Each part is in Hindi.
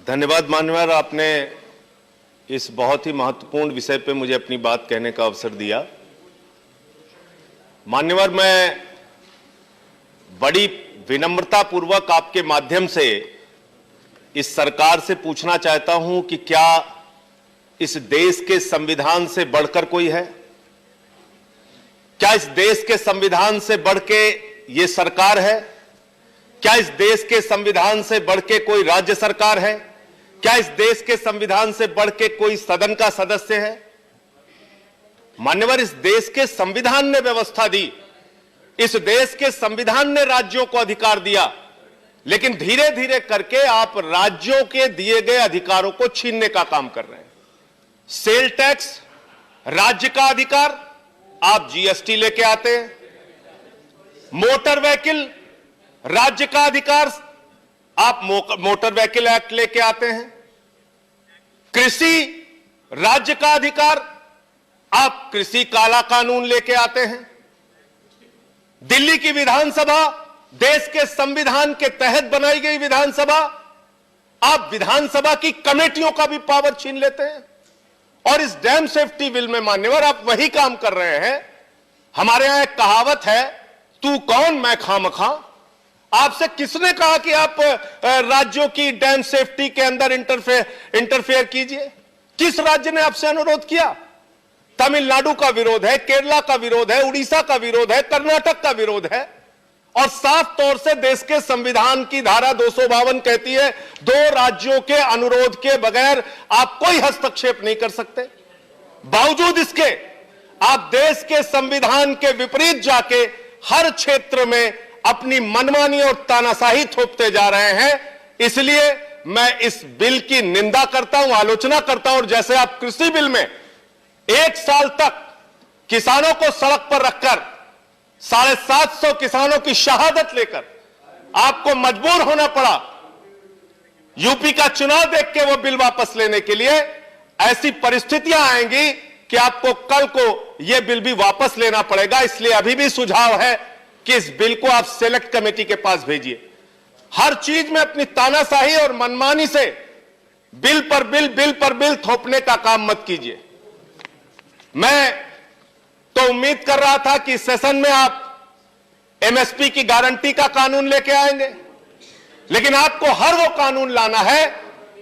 धन्यवाद मान्यवर, आपने इस बहुत ही महत्वपूर्ण विषय पे मुझे अपनी बात कहने का अवसर दिया। मान्यवर, मैं बड़ी विनम्रता पूर्वक आपके माध्यम से इस सरकार से पूछना चाहता हूं कि क्या इस देश के संविधान से बढ़कर कोई है? क्या इस देश के संविधान से बढ़ के ये सरकार है? क्या इस देश के संविधान से बढ़ के कोई राज्य सरकार है? क्या इस देश के संविधान से बढ़ के कोई सदन का सदस्य है? मान्यवर, इस देश के संविधान ने व्यवस्था दी, इस देश के संविधान ने राज्यों को अधिकार दिया, लेकिन धीरे धीरे करके आप राज्यों के दिए गए अधिकारों को छीनने का काम कर रहे हैं। सेल टैक्स राज्य का अधिकार, आप जीएसटी लेके आते हैं। मोटर व्हीकल राज्य का अधिकार, आप मोटर व्हीकल एक्ट लेके आते हैं। कृषि राज्य का अधिकार, आप कृषि काला कानून लेके आते हैं। दिल्ली की विधानसभा, देश के संविधान के तहत बनाई गई विधानसभा, आप विधानसभा की कमेटियों का भी पावर छीन लेते हैं। और इस डैम सेफ्टी बिल में मान्यवर आप वही काम कर रहे हैं। हमारे यहां एक कहावत है, तू कौन मैं खामखा। आपसे किसने कहा कि आप राज्यों की डैम सेफ्टी के अंदर इंटरफेयर कीजिए? किस राज्य ने आपसे अनुरोध किया? तमिलनाडु का विरोध है, केरला का विरोध है, उड़ीसा का विरोध है, कर्नाटक का विरोध है। और साफ तौर से देश के संविधान की धारा 252 कहती है, दो राज्यों के अनुरोध के बगैर आप कोई हस्तक्षेप नहीं कर सकते। बावजूद इसके आप देश के संविधान के विपरीत जाके हर क्षेत्र में अपनी मनमानी और तानाशाही थोपते जा रहे हैं। इसलिए मैं इस बिल की निंदा करता हूं, आलोचना करता हूं। और जैसे आप कृषि बिल में 1 साल तक किसानों को सड़क पर रखकर 750 किसानों की शहादत लेकर आपको मजबूर होना पड़ा यूपी का चुनाव देख के वो बिल वापस लेने के लिए, ऐसी परिस्थितियां आएंगी कि आपको कल को यह बिल भी वापस लेना पड़ेगा। इसलिए अभी भी सुझाव है कि इस बिल को आप सेलेक्ट कमेटी के पास भेजिए। हर चीज में अपनी तानाशाही और मनमानी से बिल पर बिल थोपने का काम मत कीजिए। मैं तो उम्मीद कर रहा था कि सेशन में आप एमएसपी की गारंटी का कानून लेके आएंगे, लेकिन आपको हर वो कानून लाना है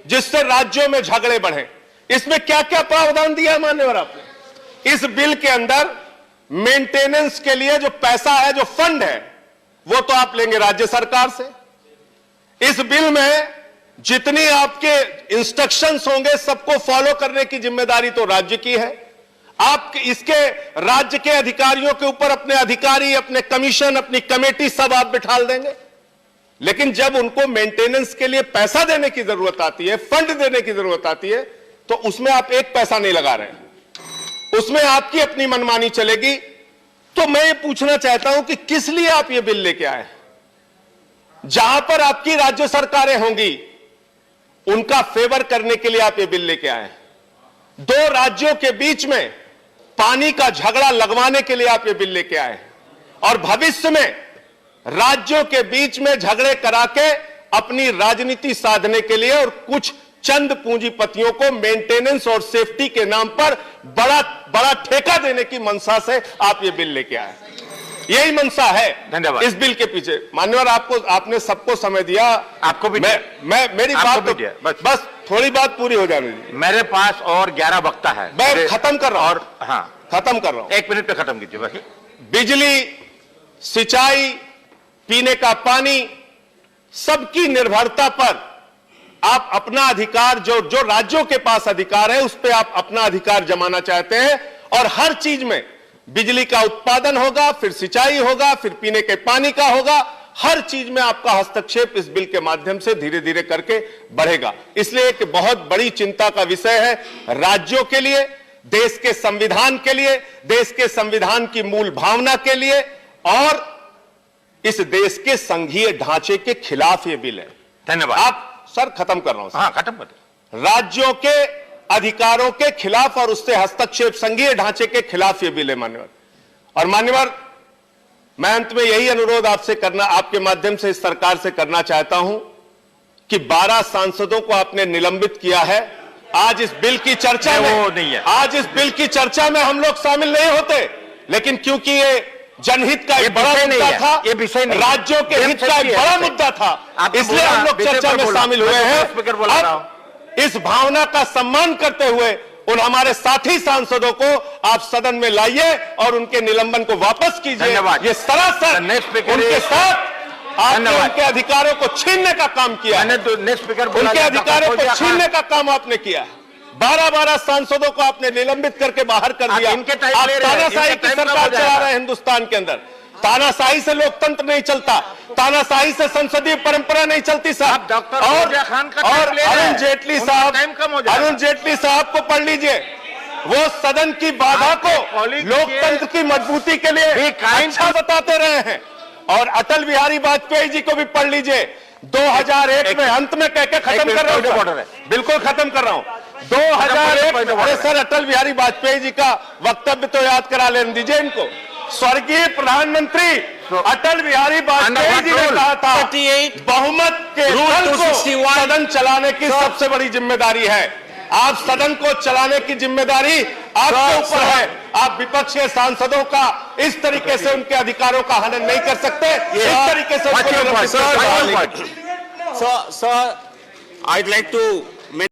जिससे राज्यों में झगड़े बढ़े। इसमें क्या क्या प्रावधान दिया है मान्यवर आपने? इस बिल के अंदर मेंटेनेंस के लिए जो पैसा है, जो फंड है, वो तो आप लेंगे राज्य सरकार से। इस बिल में जितनी आपके इंस्ट्रक्शंस होंगे सबको फॉलो करने की जिम्मेदारी तो राज्य की है। आप इसके राज्य के अधिकारियों के ऊपर अपने अधिकारी, अपने कमीशन, अपनी कमेटी सब आप बिठा देंगे। लेकिन जब उनको मेंटेनेंस के लिए पैसा देने की जरूरत आती है, फंड देने की जरूरत आती है, तो उसमें आप एक पैसा नहीं लगा रहे हैं, उसमें आपकी अपनी मनमानी चलेगी। तो मैं ये पूछना चाहता हूं कि किस लिए आप ये बिल लेके आए? जहां पर आपकी राज्य सरकारें होंगी उनका फेवर करने के लिए आप ये बिल लेके आए। दो राज्यों के बीच में पानी का झगड़ा लगवाने के लिए आप ये बिल लेके आए, और भविष्य में राज्यों के बीच में झगड़े करा के अपनी राजनीति साधने के लिए और कुछ चंद पूंजीपतियों को मेंटेनेंस और सेफ्टी के नाम पर बड़ा बड़ा ठेका देने की मंशा से आप ये बिल लेके आए। यही मंशा है धन्यवाद इस बिल के पीछे। मान्यवर, आपने सबको समय दिया, आपको भी मेरी बात तो बस थोड़ी बात पूरी हो जाने दीजिए। मेरे पास और 11 वक्ता है, मैं खत्म कर रहा हूं। और हाँ, खत्म कर रहा हूं। 1 मिनट पे खत्म कीजिए बस। बिजली, सिंचाई, पीने का पानी, सबकी निर्भरता पर आप अपना अधिकार, जो राज्यों के पास अधिकार है, उस पर आप अपना अधिकार जमाना चाहते हैं। और हर चीज में बिजली का उत्पादन होगा, फिर सिंचाई होगा, फिर पीने के पानी का होगा। हर चीज में आपका हस्तक्षेप इस बिल के माध्यम से धीरे धीरे करके बढ़ेगा। इसलिए एक बहुत बड़ी चिंता का विषय है राज्यों के लिए, देश के संविधान के लिए, देश के संविधान की मूल भावना के लिए, और इस देश के संघीय ढांचे के खिलाफ ये बिल है। धन्यवाद। आप सर, खत्म कर रहा हूं। हाँ, खत्म कर। राज्यों के अधिकारों के खिलाफ और उससे हस्तक्षेप, संघीय ढांचे के खिलाफ ये बिल है मान्यवर। और मान्यवर, मैं अंत में यही अनुरोध आपसे करना, आपके माध्यम से इस सरकार से करना चाहता हूं कि 12 सांसदों को आपने निलंबित किया है। आज इस बिल की चर्चा नहीं, में वो नहीं है। आज इस बिल की चर्चा में हम लोग शामिल नहीं होते, लेकिन क्योंकि ये जनहित का एक बड़ा विषय नहीं मुद्दा है, था, ये विषय नहीं है। राज्यों के हित का सच्ची एक है, बड़ा विषय। मुद्दा था, आपने इसलिए बोला, हम लोग विषय चर्चा पर में बोला। शामिल मैं हुए तो हैं। स्पीकर बोला रहा हूं। अब इस भावना का सम्मान करते हुए उन हमारे साथी सांसदों को आप सदन में लाइए और उनके निलंबन को वापस कीजिए। धन्यवाद। ये सरासर The next speaker उनके is- साथ आपने धन्यवाद। उनके अधिकारों को छीनने का काम किया है। मैंने तो नेक्स्ट स्पीकर बोला उनके था, अधिकारों डॉक्टर को फौजिया छीनने खान। का काम आपने किया है। 12 सांसदों को आपने निलंबित करके बाहर कर आप दिया। इनके टाइम आप ले रहे हैं, तानाशाही इनका की टाइम कब सरकार हो चला जाएगा? रहे हैं हिंदुस्तान के अंदर। तानाशाही से लोकतंत्र नहीं चलता, तानाशाही से संसदीय परंपरा नहीं चलती साहब। आप डॉक्टर फौजिया खान का टाइम और ले रहे हैं। अरुण जेटली उनका साहब, टाइम कम हो जाएगा। अरुण जेटली साहब को पढ़ लीजिए। वो सदन की बाधा आपके को colleague लोकतंत्र की मजबूती के लिए Be kind अच्छा बताते रहे हैं। और अटल बिहारी वाजपेयी जी को भी पढ़ लीजिए। 2001 में अंत में कह के खत्म कर रहा हूं point of सर। order बिल्कुल खत्म कर रहा हूं। 2001 point of अरे order सर, अटल बिहारी वाजपेयी जी का वक्तव्य तो याद करा लेने दीजिए इनको। स्वर्गीय प्रधानमंत्री अटल बिहारी वाजपेयी जी ने कहा था, 38 बहुमत के Rule दल को 261 सदन चलाने की सबसे बड़ी जिम्मेदारी है। आप सदन को चलाने की जिम्मेदारी आपके ऊपर है। आप विपक्ष के सांसदों का इस तरीके से उनके अधिकारों का हनन नहीं कर सकते। इस तरीके से उनको What's your point? निलंबित कर Sir, सकते what's your हैं। point? Sir, I'd like to